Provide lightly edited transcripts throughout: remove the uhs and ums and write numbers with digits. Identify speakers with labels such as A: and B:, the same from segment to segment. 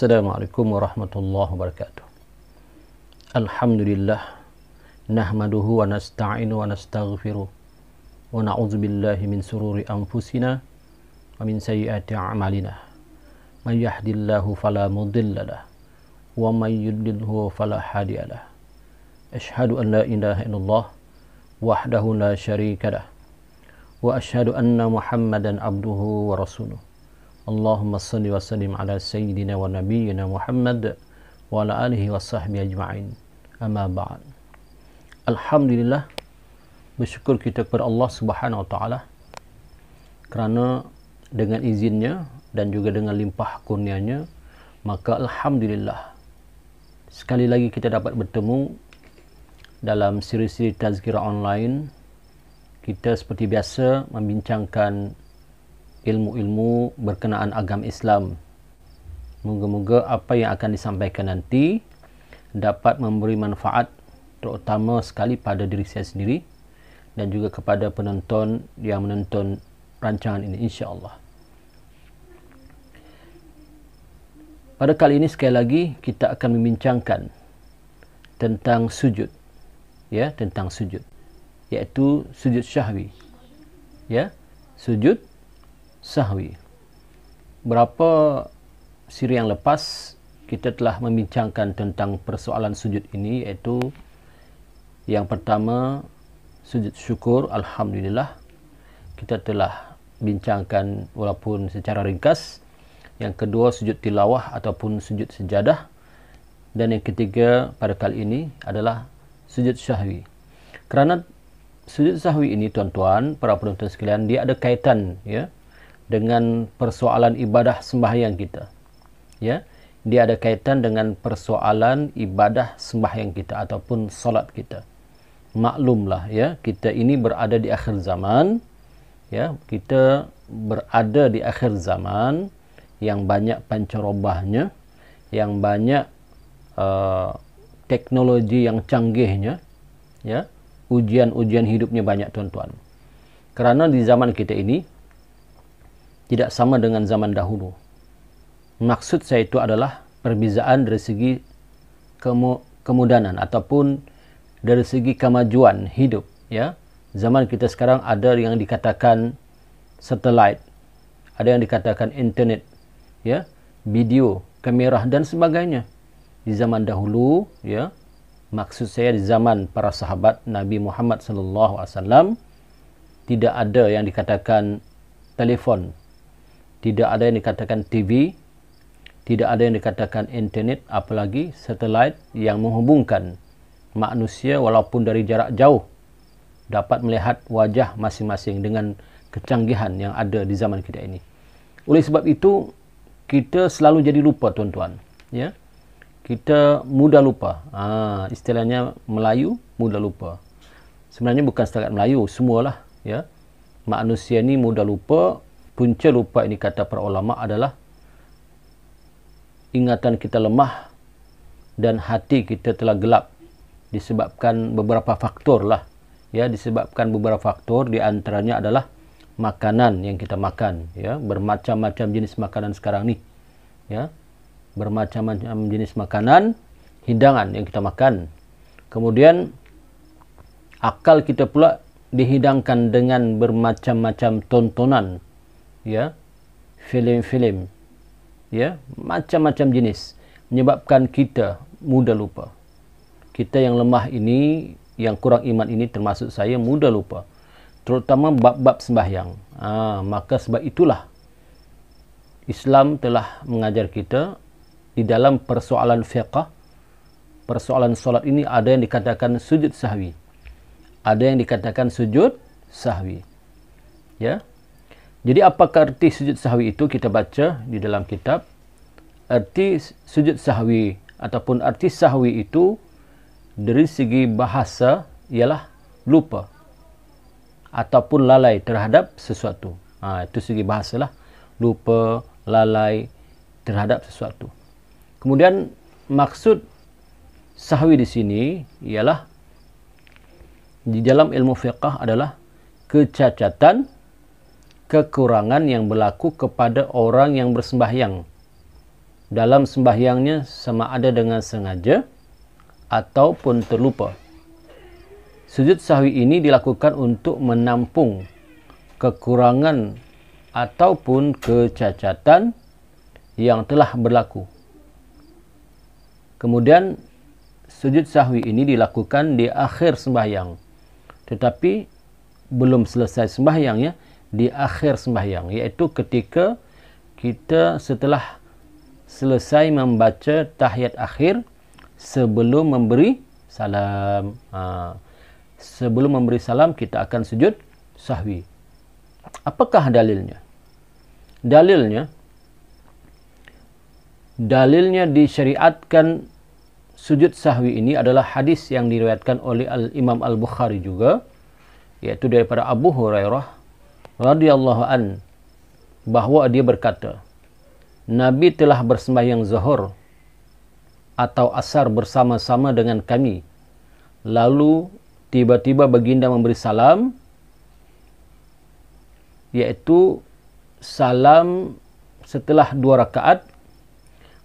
A: Assalamualaikum warahmatullahi wabarakatuh. Alhamdulillah nahmaduhu wa nasta'inu wa nastaghfiruh wa na'udzu billahi min sururi anfusina wa min sayyiati a'malina. May yahdihillahu fala mudilla lahu wa may yudlilhu fala hadiya lahu. Asyhadu an la ilaha illallah wahdahu la syarika lahu wa asyhadu anna Muhammadan abduhu wa rasuluh. Allahumma salli wa sallim ala sayyidina wa nabiyyina Muhammad wa ala alihi wa sahbihi ajma'in. Amma ba'd. Alhamdulillah, bersyukur kita kepada Allah Subhanahu wa taala kerana dengan izinnya dan juga dengan limpah kurnianya, maka alhamdulillah sekali lagi kita dapat bertemu dalam siri-siri tazkirah online. Kita seperti biasa membincangkan ilmu-ilmu berkenaan agama Islam. Moga-moga apa yang akan disampaikan nanti dapat memberi manfaat terutama sekali pada diri saya sendiri dan juga kepada penonton yang menonton rancangan ini, insya-Allah. Pada kali ini sekali lagi kita akan membincangkan tentang sujud, ya, tentang sujud, iaitu sujud syahwi, ya, sujud sahwi. Berapa siri yang lepas kita telah membincangkan tentang persoalan sujud ini, iaitu yang pertama sujud syukur. Alhamdulillah kita telah bincangkan walaupun secara ringkas. Yang kedua sujud tilawah ataupun sujud sejadah, dan yang ketiga pada kali ini adalah sujud syahwi. Kerana sujud sahwi ini, tuan-tuan, para penonton sekalian, dia ada kaitan, ya, dengan persoalan ibadah sembahyang kita, ya, dia ada kaitan dengan persoalan ibadah sembahyang kita ataupun solat kita. Maklumlah, ya, kita ini berada di akhir zaman, ya, kita berada di akhir zaman yang banyak pancarobahnya, yang banyak teknologi yang canggihnya, ya, ujian-ujian hidupnya banyak, tuan-tuan. Kerana di zaman kita ini tidak sama dengan zaman dahulu. Maksud saya itu adalah perbezaan dari segi kemudahan ataupun dari segi kemajuan hidup, ya. Zaman kita sekarang ada yang dikatakan satelit, ada yang dikatakan internet, ya, video, kamera dan sebagainya. Di zaman dahulu, ya, maksud saya di zaman para sahabat Nabi Muhammad SAW, tidak ada yang dikatakan telefon, tidak ada yang dikatakan TV, tidak ada yang dikatakan internet, apalagi satelit yang menghubungkan manusia walaupun dari jarak jauh dapat melihat wajah masing-masing dengan kecanggihan yang ada di zaman kita ini. Oleh sebab itu, kita selalu jadi lupa, tuan-tuan, ya. Kita mudah lupa. Istilahnya Melayu, mudah lupa. Sebenarnya bukan setakat Melayu, semualah, ya. Manusia ni mudah lupa. Punca lupa ini, kata para ulama, adalah ingatan kita lemah dan hati kita telah gelap disebabkan beberapa faktor lah, ya, disebabkan beberapa faktor. Di antaranya adalah makanan yang kita makan, ya, bermacam-macam jenis makanan sekarang ni, ya, bermacam-macam jenis makanan, hidangan yang kita makan. Kemudian akal kita pula dihidangkan dengan bermacam-macam tontonan, ya, filem-filem, ya, macam-macam jenis, menyebabkan kita mudah lupa. Kita yang lemah ini, yang kurang iman ini, termasuk saya, mudah lupa, terutama bab-bab sembahyang. Maka sebab itulah Islam telah mengajar kita di dalam persoalan fiqh, persoalan solat ini ada yang dikatakan sujud sahwi, ada yang dikatakan sujud sahwi, ya. Jadi apakah arti sujud sahwi itu? Kita baca di dalam kitab. Arti sujud sahwi ataupun arti sahwi itu dari segi bahasa ialah lupa ataupun lalai terhadap sesuatu. Itu segi bahasalah, lupa, lalai terhadap sesuatu. Kemudian maksud sahwi di sini ialah di dalam ilmu fiqh adalah kecacatan, kekurangan yang berlaku kepada orang yang bersembahyang. dalam sembahyangnya sama ada dengan sengaja ataupun terlupa. Sujud sahwi ini dilakukan untuk menampung kekurangan ataupun kecacatan yang telah berlaku. Kemudian sujud sahwi ini dilakukan di akhir sembahyang. Tetapi belum selesai sembahyangnya, di akhir sembahyang, iaitu ketika kita setelah selesai membaca tahiyat akhir sebelum memberi salam. Sebelum memberi salam kita akan sujud sahwi. Apakah dalilnya? Dalilnya disyariatkan sujud sahwi ini adalah hadis yang diriwayatkan oleh Imam Al-Bukhari juga, yaitu daripada Abu Hurairah radhiyallahu an, bahawa dia berkata, Nabi telah bersembahyang zuhur atau asar bersama-sama dengan kami. Lalu tiba-tiba baginda memberi salam, yaitu salam setelah 2 rakaat.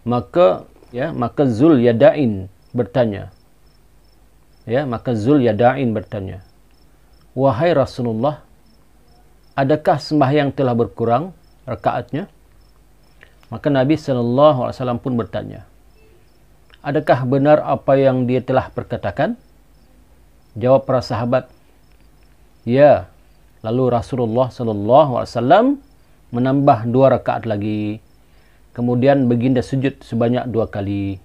A: Maka Zul Yadain bertanya. Maka Zul Yadain bertanya, "Wahai Rasulullah, adakah sembahyang telah berkurang rakaatnya?" Maka Nabi SAW pun bertanya, "Adakah benar apa yang dia telah perkatakan?" Jawab para sahabat, "Ya." Lalu Rasulullah SAW menambah 2 rakaat lagi. Kemudian baginda sujud sebanyak 2 kali.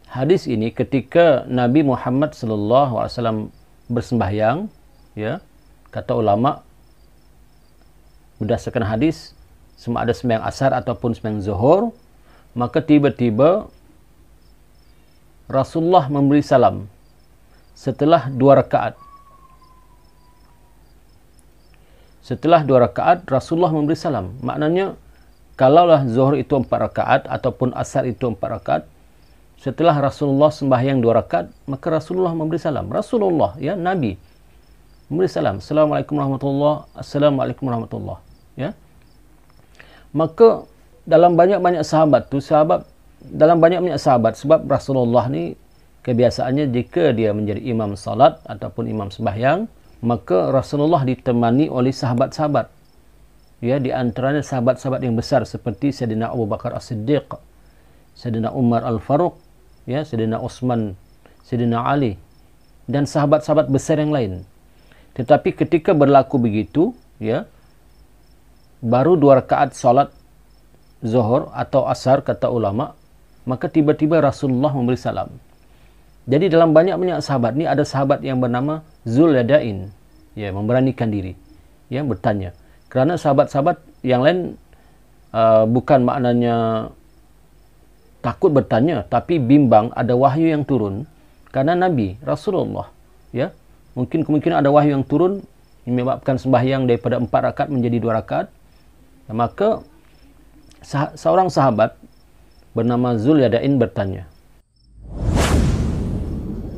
A: Hadis ini ketika Nabi Muhammad SAW bersembahyang, kata ulama, berdasarkan hadis, sama ada sembahyang asar ataupun sembahyang zuhur, maka tiba-tiba Rasulullah memberi salam setelah 2 rakaat. Setelah 2 rakaat, Rasulullah memberi salam. Maknanya, kalaulah zuhur itu 4 rakaat ataupun asar itu 4 rakaat, setelah Rasulullah sembahyang 2 rakaat, maka Rasulullah memberi salam. Rasulullah, Nabi, memberi salam. Assalamualaikum warahmatullahi wabarakatuh. Assalamualaikum warahmatullahi wabarakatuh. Maka dalam banyak-banyak sahabat, sebab Rasulullah ni kebiasaannya jika dia menjadi imam salat ataupun imam sembahyang, maka Rasulullah ditemani oleh sahabat-sahabat. Di antaranya sahabat-sahabat yang besar seperti Sayyidina Abu Bakar As-Siddiq, Sayyidina Umar Al-Faruq, Sayyidina Utsman, Sayyidina Ali, dan sahabat-sahabat besar yang lain. Tetapi ketika berlaku begitu, baru 2 rakaat solat zuhur atau asar, kata ulama, maka tiba-tiba Rasulullah memberi salam. Jadi dalam banyak-banyak sahabat ni ada sahabat yang bernama Zul Yadain, memberanikan diri, bertanya. Kerana sahabat-sahabat yang lain bukan maknanya takut bertanya, tapi bimbang ada wahyu yang turun. Karena Nabi Rasulullah, mungkin kemungkinan ada wahyu yang turun menyebabkan sembahyang daripada 4 rakaat menjadi 2 rakaat. Maka seorang sahabat bernama Zul Yadain bertanya.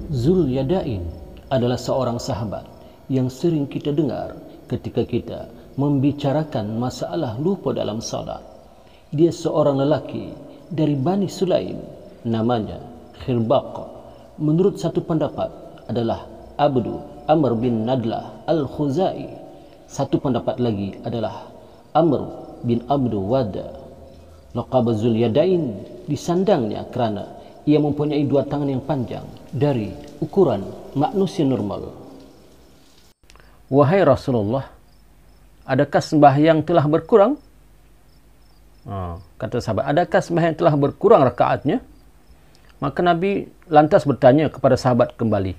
A: Zul Yadain adalah seorang sahabat yang sering kita dengar ketika kita membicarakan masalah lupa dalam salat. Dia seorang lelaki dari Bani Sulaim, namanya Khirbaq. Menurut satu pendapat adalah Abdu Amr bin Nadlah Al-Khuzai. Satu pendapat lagi adalah Amr bin Abdu Wada. Laqab Zul Yadain disandangnya kerana ia mempunyai 2 tangan yang panjang dari ukuran manusia normal. Wahai Rasulullah, adakah sembahyang telah berkurang? Kata sahabat, adakah sembahyang telah berkurang rakaatnya? Maka Nabi lantas bertanya kepada sahabat kembali,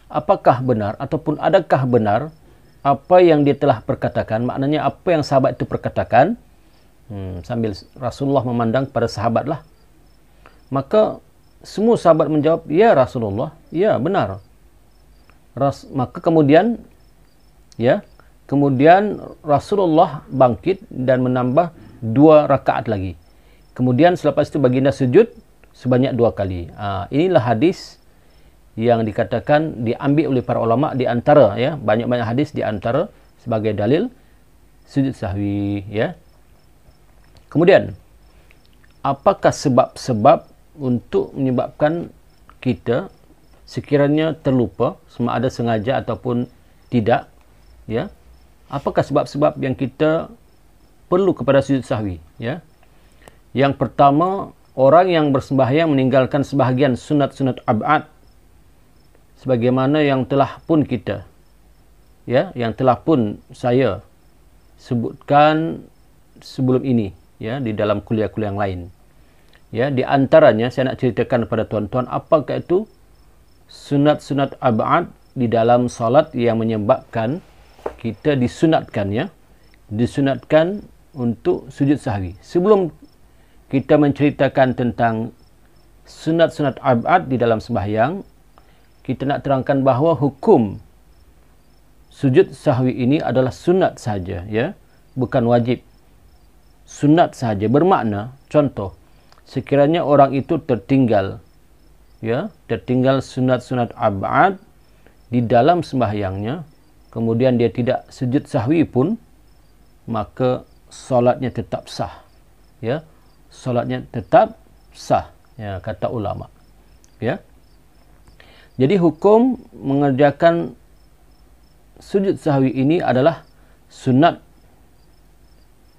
A: apakah benar ataupun adakah benar apa yang dia telah perkatakan? Maknanya apa yang sahabat itu perkatakan? Sambil Rasulullah memandang kepada sahabatlah. Maka semua sahabat menjawab, ya Rasulullah, ya benar. Maka kemudian Rasulullah bangkit dan menambah 2 rakaat lagi. Kemudian selepas itu baginda sujud sebanyak 2 kali. Inilah hadis yang dikatakan diambil oleh para ulama di antara banyak-banyak hadis di antara sebagai dalil sujud sahwi. Kemudian, apakah sebab-sebab untuk menyebabkan kita sekiranya terlupa, sama ada sengaja ataupun tidak, ya? Apakah sebab-sebab yang kita perlu kepada sujud sahwi, ya? Yang pertama, orang yang bersembahyang meninggalkan sebahagian sunat-sunat ab'ad sebagaimana yang telah pun kita, ya, yang telah pun saya sebutkan sebelum ini, ya, di dalam kuliah-kuliah yang lain. Ya, di antaranya saya nak ceritakan kepada tuan-tuan apakah itu sunat-sunat ab'ad di dalam salat yang menyebabkan kita disunatkan, ya, disunatkan untuk sujud sahwi. Sebelum kita menceritakan tentang sunat-sunat ab'ad di dalam sembahyang, kita nak terangkan bahawa hukum sujud sahwi ini adalah sunat saja, ya, bukan wajib. Sunat saja, bermakna contoh, sekiranya orang itu tertinggal, ya, tertinggal sunat-sunat ab'ad di dalam sembahyangnya, kemudian dia tidak sujud sahwi pun, maka solatnya tetap sah, ya, solatnya tetap sah, ya, kata ulama, ya. Jadi hukum mengerjakan sujud sahwi ini adalah sunat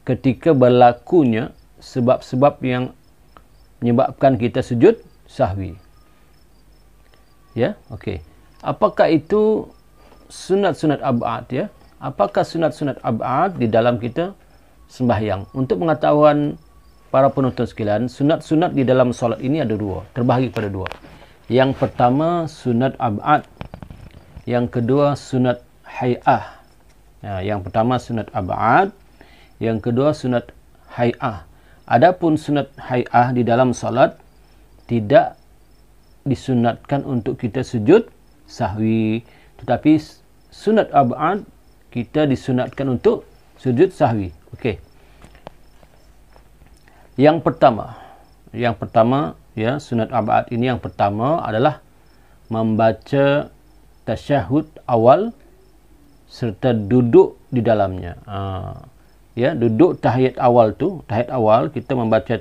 A: ketika berlakunya sebab-sebab yang menyebabkan kita sujud sahwi. Ya, okey. Apakah itu sunat-sunat ab'ad, ya? Apakah sunat-sunat ab'ad di dalam kita sembahyang? Untuk pengetahuan para penonton sekalian, sunat-sunat di dalam solat ini ada dua, terbahagi pada dua. Yang pertama sunat ab'ad, yang kedua sunat hay'ah. Ya, yang pertama sunat ab'ad, yang kedua sunat hay'ah. Adapun sunat hay'ah di dalam salat tidak disunatkan untuk kita sujud sahwi, tetapi sunat ab'ad kita disunatkan untuk sujud sahwi. Okey. Yang pertama, ya, sunat ab'ad ini yang pertama adalah membaca tasyahud awal serta duduk di dalamnya. Ya, duduk tahiyat awal tu, tahiyat awal kita membaca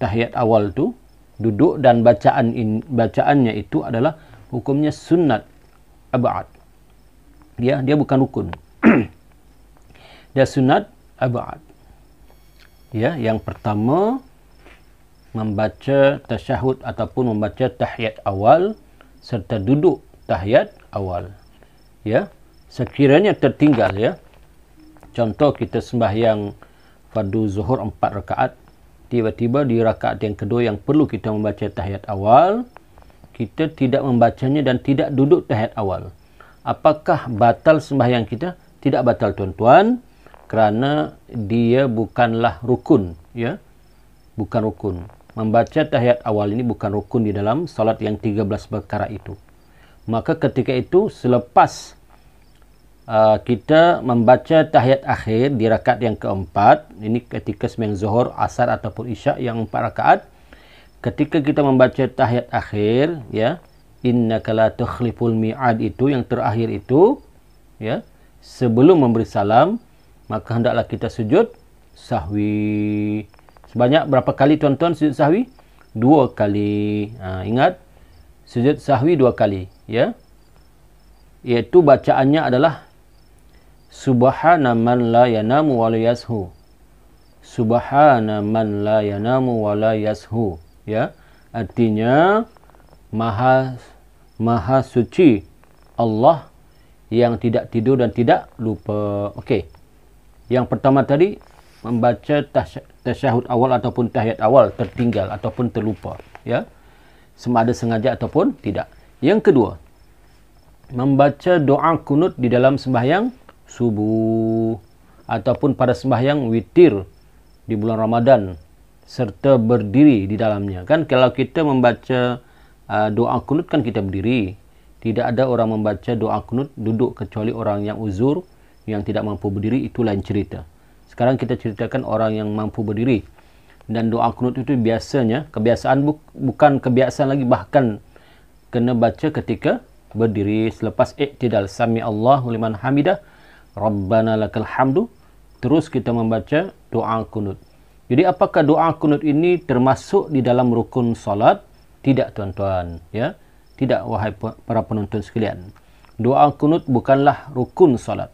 A: tahiyat awal tu, duduk dan bacaannya itu adalah hukumnya sunat ab'ad. Ya, dia bukan rukun. Dia sunat ab'ad. Ya, yang pertama membaca tasyahud ataupun membaca tahiyat awal serta duduk tahiyat awal. Ya, sekiranya tertinggal, ya. Contoh kita sembahyang fardu zuhur 4 rakaat, tiba-tiba di rakaat yang kedua yang perlu kita membaca tahiyat awal, kita tidak membacanya dan tidak duduk tahiyat awal. Apakah batal sembahyang kita? Tidak batal, tuan-tuan, kerana dia bukanlah rukun, ya. Bukan rukun. Membaca tahiyat awal ini bukan rukun di dalam salat yang 13 perkara itu. Maka ketika itu selepas kita membaca tahiyat akhir di rakaat yang keempat, ini ketika sembahyang zuhur, asar ataupun isyak yang 4 rakaat, ketika kita membaca tahiyat akhir, ya, innaka la tukhliful mi'ad itu yang terakhir itu, ya, sebelum memberi salam, maka hendaklah kita sujud sahwi. Sebanyak berapa kali, tuan-tuan, sujud sahwi? 2 kali. Ingat, sujud sahwi 2 kali, ya. Iaitu bacaannya adalah Subhana man la yanamu wa la yashu. Subhana man la yanamu wa la yashu. Ya, artinya maha suci Allah yang tidak tidur dan tidak lupa. Okey. Yang pertama tadi membaca tasyahud awal ataupun tahiyat awal tertinggal ataupun terlupa, ya. Sama ada sengaja ataupun tidak. Yang kedua, membaca doa kunut di dalam sembahyang subuh ataupun pada sembahyang witir di bulan Ramadan serta berdiri di dalamnya. Kan kalau kita membaca doa kunut kan kita berdiri. Tidak ada orang membaca doa kunut duduk kecuali orang yang uzur, yang tidak mampu berdiri, itu lain cerita. Sekarang kita ceritakan orang yang mampu berdiri. Dan doa kunut itu biasanya kebiasaan bukan kebiasaan lagi, bahkan kena baca ketika berdiri selepas iktidal. Sami Allahu liman hamidah, Rabbana lakal hamdu. Terus kita membaca doa kunut. Jadi apakah doa kunut ini termasuk di dalam rukun solat? Tidak, tuan-tuan, ya. Tidak, wahai para penonton sekalian. Doa kunut bukanlah rukun solat.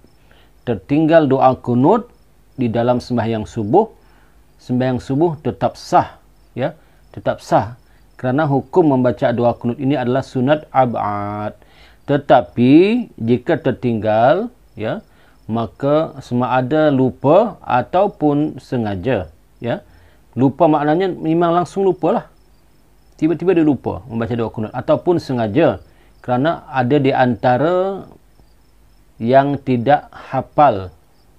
A: Tertinggal doa kunut di dalam sembahyang subuh tetap sah, ya, tetap sah. Kerana hukum membaca doa kunut ini adalah sunat ab'ad. Tetapi jika tertinggal, ya, maka sama ada lupa ataupun sengaja, ya. Lupa maknanya memang langsung lupalah. Tiba-tiba dia lupa membaca doa kunut ataupun sengaja, kerana ada di antara yang tidak hafal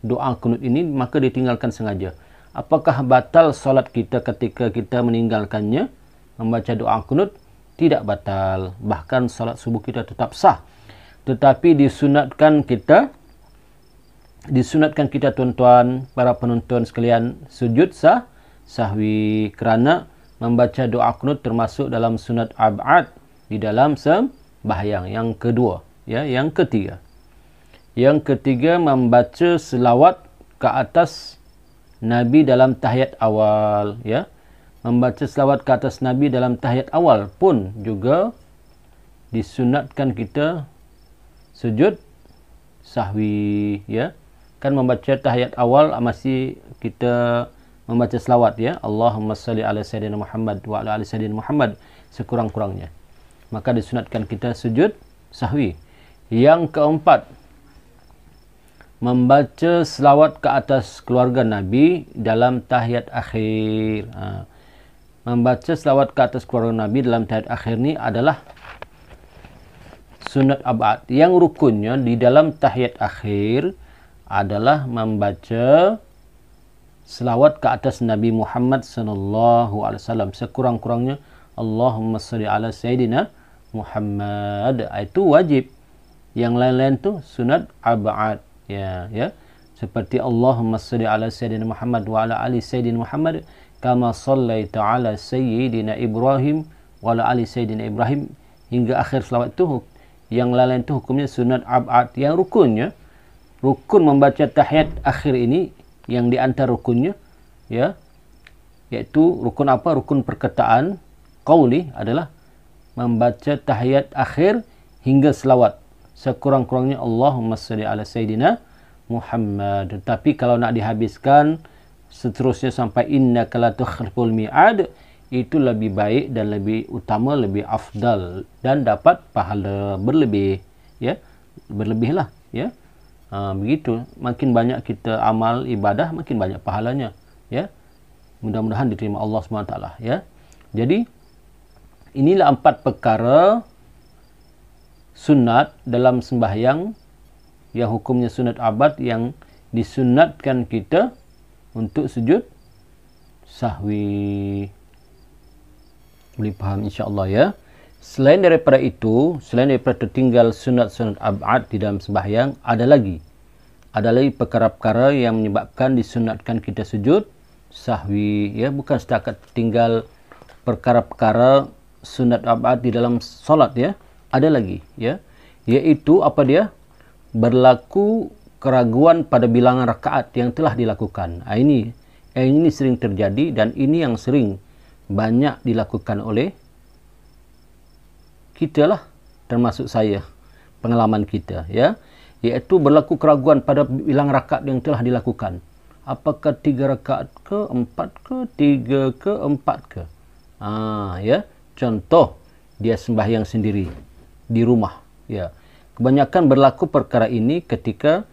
A: doa kunut ini, maka ditinggalkan sengaja. Apakah batal solat kita ketika kita meninggalkannya membaca doa kunut? Tidak batal. Bahkan solat subuh kita tetap sah. Tetapi disunatkan kita tuan-tuan, para penonton sekalian, sujud sahwi, kerana membaca doa kunut termasuk dalam sunat ab'ad di dalam sembahyang. Yang kedua, ya, yang ketiga. Yang ketiga, membaca selawat ke atas Nabi dalam tahiyat awal, ya. Membaca selawat ke atas Nabi dalam tahiyat awal pun juga disunatkan kita sujud sahwi, ya. Kan membaca tahiyat awal masih kita membaca selawat, ya. Allahumma salli ala sayyidina Muhammad wa ala ali sayyidina Muhammad sekurang-kurangnya. Maka disunatkan kita sujud sahwi. Yang keempat, membaca selawat ke atas keluarga Nabi dalam tahiyat akhir. Membaca selawat ke atas keluarga Nabi dalam tahiyat akhir ni adalah sunat ab'ad. Yang rukunnya di dalam tahiyat akhir adalah membaca selawat ke atas Nabi Muhammad sallallahu alaihi wasallam sekurang-kurangnya Allahumma salli ala sayyidina Muhammad. Itu wajib. Yang lain-lain tu sunat ab'ad, ya, ya. Seperti Allahumma salli ala sayyidina Muhammad wa ala ali sayyidina Muhammad kama sallaita ala sayyidina Ibrahim wa ala ali sayyidina Ibrahim hingga akhir selawat tu. Yang lain-lain tu hukumnya sunat ab'ad. Yang rukunnya, rukun membaca tahiyat akhir ini, yang di antara rukunnya, ya, iaitu rukun apa? Rukun perkataan qauli adalah membaca tahiyat akhir hingga selawat sekurang-kurangnya Allahumma salli ala sayyidina Muhammad. Tetapi kalau nak dihabiskan seterusnya sampai innaka la tukhliful mi'ad, itu lebih baik dan lebih utama, lebih afdal dan dapat pahala berlebih, ya, berlebihlah, ya. Begitu, makin banyak kita amal ibadah, makin banyak pahalanya, ya. Mudah-mudahan diterima Allah SWT, ya. Jadi inilah 4 perkara sunat dalam sembahyang yang hukumnya sunat abad, yang disunatkan kita untuk sujud sahwi. Boleh faham insya-Allah, ya. Selain daripada itu, selain daripada tertinggal sunat-sunat ab'ad di dalam sembahyang, ada lagi perkara-perkara yang menyebabkan disunatkan kita sujud sahwi, ya. Bukan setakat tinggal perkara-perkara sunat ab'ad di dalam solat, ya. Ada lagi, ya. Iaitu apa dia? Berlaku keraguan pada bilangan rakaat yang telah dilakukan. Ini sering terjadi, dan ini yang sering banyak dilakukan oleh kita lah, termasuk saya, pengalaman kita, ya, iaitu berlaku keraguan pada bilangan rakaat yang telah dilakukan. Apakah 3 rakaat ke, 4 ke, 3 ke, 4 ke? Ya, contoh dia sembahyang sendiri di rumah, ya. Kebanyakan berlaku perkara ini ketika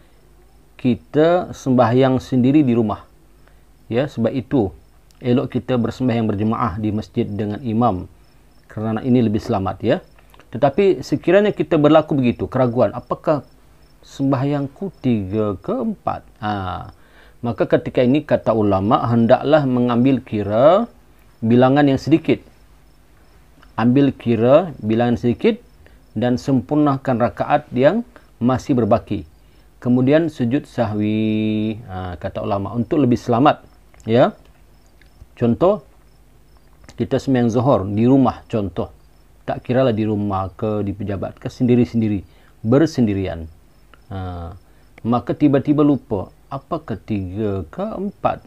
A: kita sembahyang sendiri di rumah, ya. Sebab itu elok kita bersembahyang berjemaah di masjid dengan imam, kerana ini lebih selamat, ya. Tetapi sekiranya kita berlaku begitu, keraguan, apakah sembahyangku 3 ke 4? Maka ketika ini kata ulama, hendaklah mengambil kira bilangan yang sedikit. Ambil kira bilangan sedikit dan sempurnakan rakaat yang masih berbaki. Kemudian sujud sahwi, kata ulama, untuk lebih selamat, ya. Contoh, kita sembahyang zuhur di rumah, contoh. Tak kiralah di rumah ke di pejabat ke, sendiri-sendiri, bersendirian. Maka tiba-tiba lupa, apakah 3 ke 4?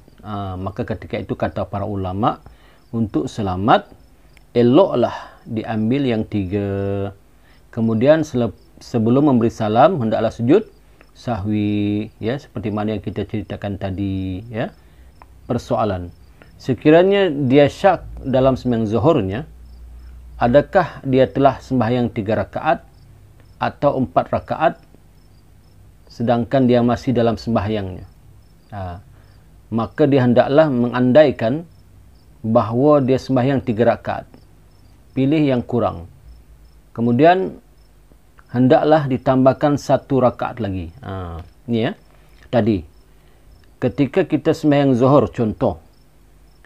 A: Maka ketika itu kata para ulama, untuk selamat eloklah diambil yang 3. Kemudian sebelum memberi salam hendaklah sujud sahwi, ya, seperti mana yang kita ceritakan tadi, ya. Persoalan, sekiranya dia syak dalam sembahyang zuhurnya, adakah dia telah sembahyang 3 rakaat atau 4 rakaat sedangkan dia masih dalam sembahyangnya? Maka dia hendaklah mengandaikan bahawa dia sembahyang 3 rakaat. Pilih yang kurang. Kemudian hendaklah ditambahkan 1 rakaat lagi. Ini ya. Tadi ketika kita sembahyang zuhur, contoh,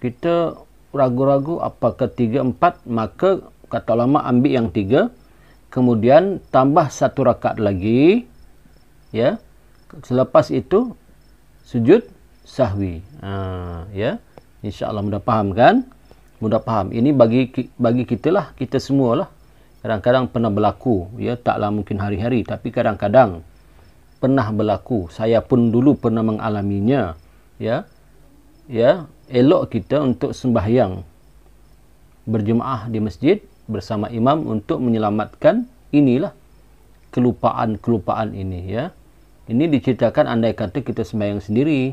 A: kita ragu-ragu apakah 3, 4, maka kata ulama ambil yang 3, kemudian tambah 1 rakaat lagi, ya. Selepas itu sujud sahwi. Ya, insya-Allah mudah faham kan? Mudah faham. Ini bagi kita lah, kita semualah. Kadang-kadang pernah berlaku, ya, taklah mungkin hari-hari, tapi kadang-kadang pernah berlaku. Saya pun dulu pernah mengalaminya, ya. Ya, elok kita untuk sembahyang berjemaah di masjid bersama imam untuk menyelamatkan inilah kelupaan-kelupaan ini, ya. Ini diceritakan andai kata kita sembahyang sendiri.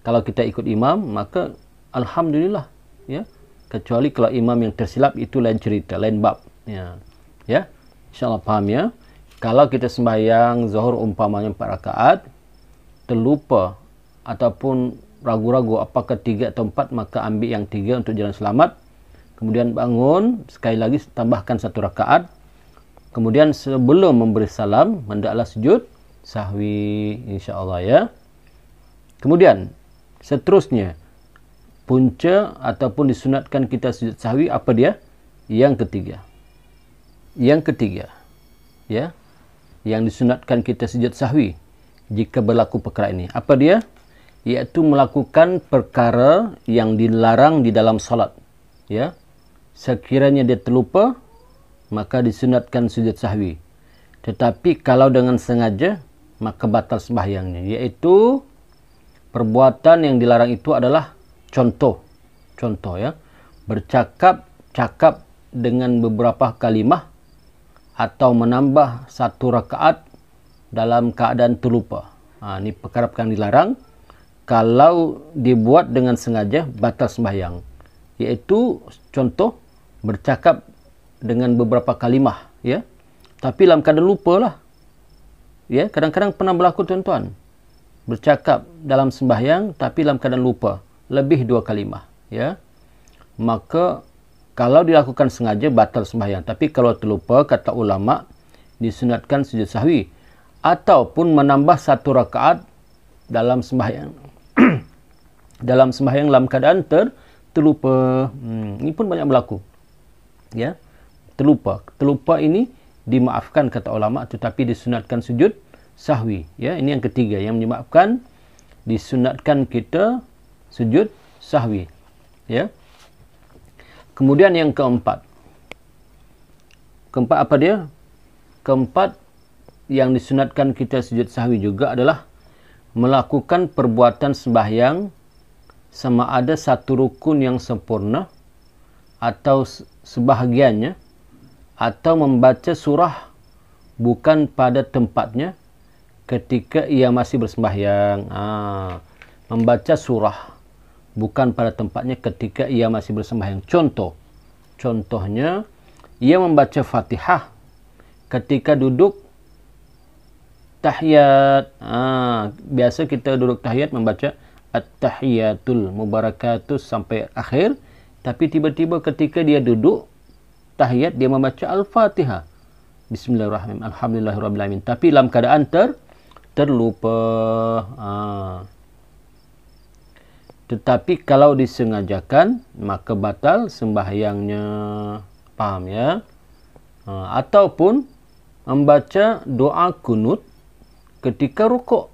A: Kalau kita ikut imam, maka alhamdulillah, ya. Kecuali kalau imam yang tersilap, itu lain cerita, lain bab, ya. Ya, insyaallah paham, ya. Kalau kita sembahyang zuhur umpamanya 4 rakaat, terlupa ataupun ragu-ragu apakah 3 atau 4, maka ambil yang 3 untuk jalan selamat. Kemudian bangun, sekali lagi tambahkan 1 rakaat. Kemudian sebelum memberi salam, hendaklah sujud sahwi, insya-Allah, ya. Kemudian seterusnya, punca ataupun disunatkan kita sujud sahwi, apa dia? Yang ketiga. Yang ketiga, ya, yang disunatkan kita sujud sahwi jika berlaku perkara ini. Apa dia? Iaitu melakukan perkara yang dilarang di dalam salat, ya. Sekiranya dia terlupa, maka disunatkan sujud sahwi. Tetapi kalau dengan sengaja, maka batal sembahyangnya. Iaitu perbuatan yang dilarang itu adalah contoh, ya, bercakap dengan beberapa kalimah atau menambah 1 rakaat dalam keadaan terlupa. Ini perkara yang dilarang. Kalau dibuat dengan sengaja, batal sembahyang. Iaitu contoh, bercakap dengan beberapa kalimah, ya. Tapi dalam keadaan lupa lah. Ya, kadang-kadang pernah berlaku, tuan-tuan. Bercakap dalam sembahyang tapi dalam keadaan lupa, lebih 2 kalimah, ya. Maka kalau dilakukan sengaja, batal sembahyang. Tapi kalau terlupa, kata ulama, disunatkan sujud sahwi ataupun menambah 1 rakaat dalam sembahyang. Dalam sembahyang dalam keadaan terlupa. Ini pun banyak berlaku, ya. Terlupa ini dimaafkan kata ulama, tetapi disunatkan sujud sahwi, ya. Ini yang ketiga yang dimaafkan, disunatkan kita sujud sahwi, ya. Kemudian yang keempat apa dia? Keempat yang disunatkan kita sujud sahwi juga adalah melakukan perbuatan sembahyang sama ada 1 rukun yang sempurna atau sebahagiannya, atau membaca surah bukan pada tempatnya ketika ia masih bersembahyang. Membaca surah bukan pada tempatnya ketika ia masih bersembahyang. Contohnya, ia membaca Fatihah ketika duduk tahiyat. Biasa kita duduk tahiyat membaca at-tahiyatul mubarakatus sampai akhir, tapi tiba-tiba ketika dia duduk tahiyat, dia membaca Al-Fatihah, Bismillahirrahmanirrahim, Alhamdulillahirrahmanirrahim, tapi dalam keadaan terlupa. Tetapi kalau disengajakan, maka batal sembahyangnya. Paham, ya? Ataupun membaca doa kunut ketika rukuk.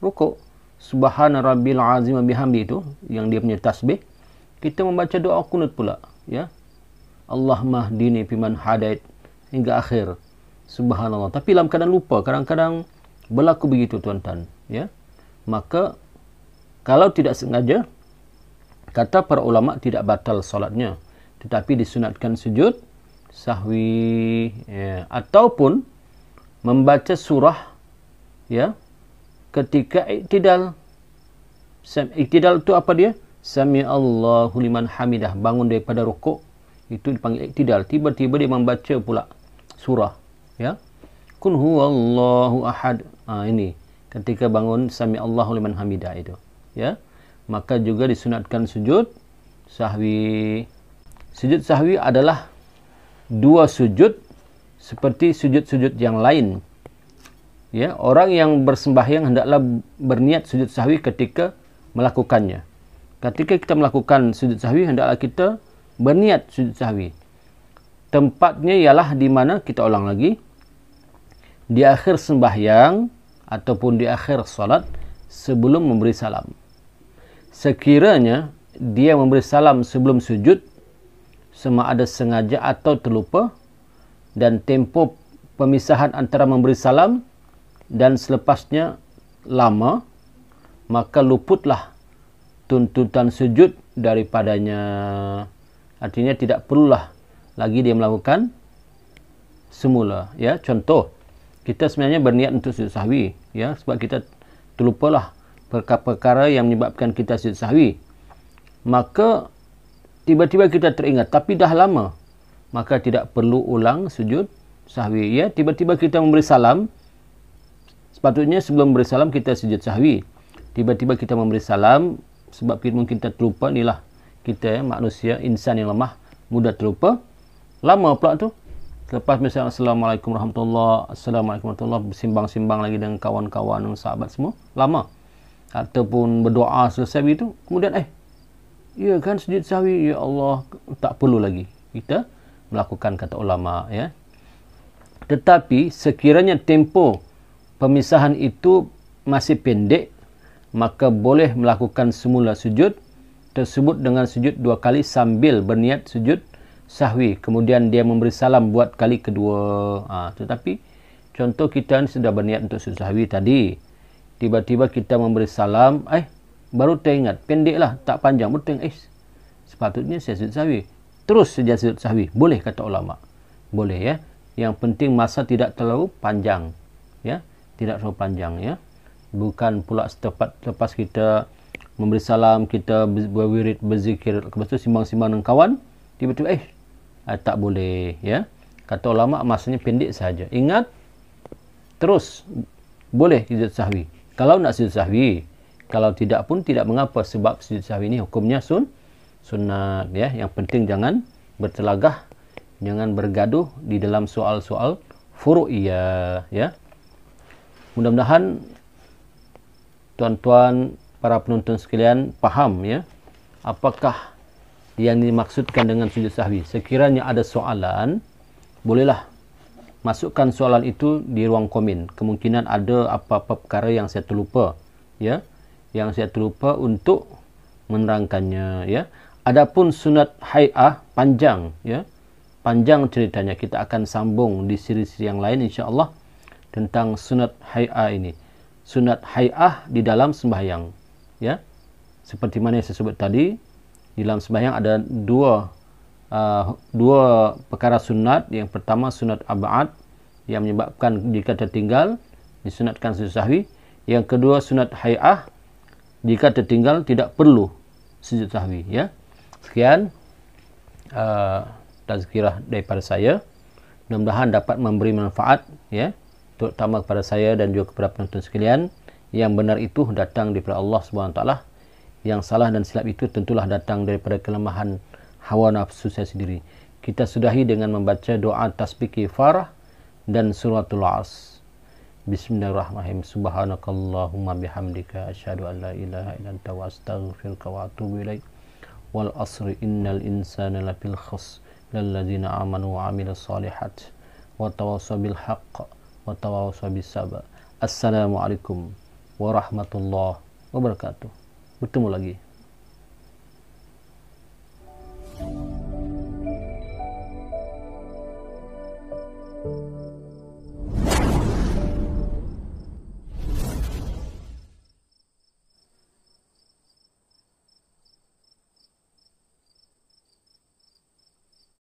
A: Rukuk. Subhana rabbil azim wa bihamdi, itu yang dia punya tasbih. Kita membaca doa kunut pula, ya. Allahumma hdini fiman hadait hingga akhir. Subhanallah. Tapi dalam keadaan lupa, kadang-kadang berlaku begitu, tuan-tuan, ya. Maka Kalau tidak sengaja, kata para ulama tidak batal solatnya, tetapi disunatkan sujud sahwi, ya. Ataupun membaca surah, ya, ketika iktidal. Iktidal itu apa dia? Sami Allahu liman hamidah, bangun daripada rukuk, itu dipanggil iktidal. Tiba-tiba dia membaca pula surah, ya. Qul huwallahu ahad. Ini ketika bangun sami Allahu liman hamidah itu, ya. Maka juga disunatkan sujud sahwi. Sujud sahwi adalah dua sujud seperti sujud-sujud yang lain. Ya, orang yang bersembahyang hendaklah berniat sujud sahwi ketika melakukannya. Ketika kita melakukan sujud sahwi, hendaklah kita berniat sujud sahwi. Tempatnya ialah di mana, kita ulang lagi, di akhir sembahyang ataupun di akhir salat sebelum memberi salam. Sekiranya dia memberi salam sebelum sujud, sama ada sengaja atau terlupa, dan tempo pemisahan antara memberi salam dan selepasnya lama, maka luputlah tuntutan sujud daripadanya. Artinya tidak perlulah lagi dia melakukan semula, ya. Contoh, kita sebenarnya berniat untuk sujud sahwi, ya, sebab kita terlupalah perkara-perkara yang menyebabkan kita sujud sahwi. Maka tiba-tiba kita teringat tapi dah lama, maka tidak perlu ulang sujud sahwi, ya. Tiba-tiba kita memberi salam, sepatutnya sebelum memberi salam kita sujud sahwi. Tiba-tiba kita memberi salam sebab mungkin kita terlupa. Inilah kita, ya, manusia, insan yang lemah, mudah terlupa. Lama pula tu. Lepas misalnya Assalamualaikum warahmatullahi, Assalamualaikum warahmatullahi, bersimbang-simbang lagi dengan kawan-kawan dan sahabat semua, lama. Ataupun berdoa selesai begitu, kemudian ya kan sujud sahwi, ya Allah, tak perlu lagi kita melakukan, kata ulama, ya. Tetapi sekiranya tempo pemisahan itu masih pendek, maka boleh melakukan semula sujud tersebut dengan sujud dua kali sambil berniat sujud sahwi. Kemudian dia memberi salam buat kali kedua. Tetapi contoh kita ni sudah berniat untuk sujud sahwi tadi, tiba-tiba kita memberi salam, baru teringat, pendeklah, tak panjang, baru teringat, sepatutnya saya sujud sahwi. Terus saja sujud sahwi, boleh, kata ulama. Boleh, ya. Yang penting masa tidak terlalu panjang, ya. Tidak terlalu panjang, ya. Bukan pula lepas kita memberi salam, kita berwirid, berzikir, lepas tu simbang-simbang dengan kawan, tiba-tiba tak boleh, ya. Kata ulama masanya pendek saja. Ingat, terus boleh sujud sahwi. Kalau nak sujud sahwi, kalau tidak pun tidak mengapa, sebab sujud sahwi ini hukumnya sunnat, ya. Yang penting jangan bertelagah, jangan bergaduh di dalam soal-soal furu'iyah, ya. Mudah-mudahan tuan-tuan para penonton sekalian faham, ya, apakah yang dimaksudkan dengan sujud sahwi. Sekiranya ada soalan, bolehlah masukkan soalan itu di ruang komen. Kemungkinan ada apa-apa perkara yang saya terlupa, ya, yang saya terlupa untuk menerangkannya, ya. Adapun sunat hai'ah panjang, ya, panjang ceritanya. Kita akan sambung di siri-siri yang lain insya-Allah tentang sunat hai'ah ini. Sunat hai'ah di dalam sembahyang, ya. Seperti mana yang saya sebut tadi, di dalam sembahyang ada dua perkara sunat. Yang pertama sunat ab'ad, yang menyebabkan jika tertinggal disunatkan sujud sahwi. Yang kedua sunat hai'ah, jika tertinggal tidak perlu sujud sahwi, ya. Sekian tazkirah daripada saya. Mudah-mudahan dapat memberi manfaat, ya, terutama kepada saya dan juga kepada penonton sekalian. Yang benar itu datang daripada Allah SWT. Yang salah dan silap itu tentulah datang daripada kelemahan hawa nafsu saya sendiri. Kita sudahi dengan membaca doa tasbih kifarah dan suratul As. Bismillahirrahmanirrahim. Subhanakallahumma bihamdika asyhadu an la ilaha illa anta wa astaghfiruka wa atubu ilaik. Wal asri innal insana lafil khusr lilladzina amanu wa amilus solihat wa tawassaw bil haqq wa tawassaw bis sabr. Assalamualaikum warahmatullahi wabarakatuh. Bertemu lagi.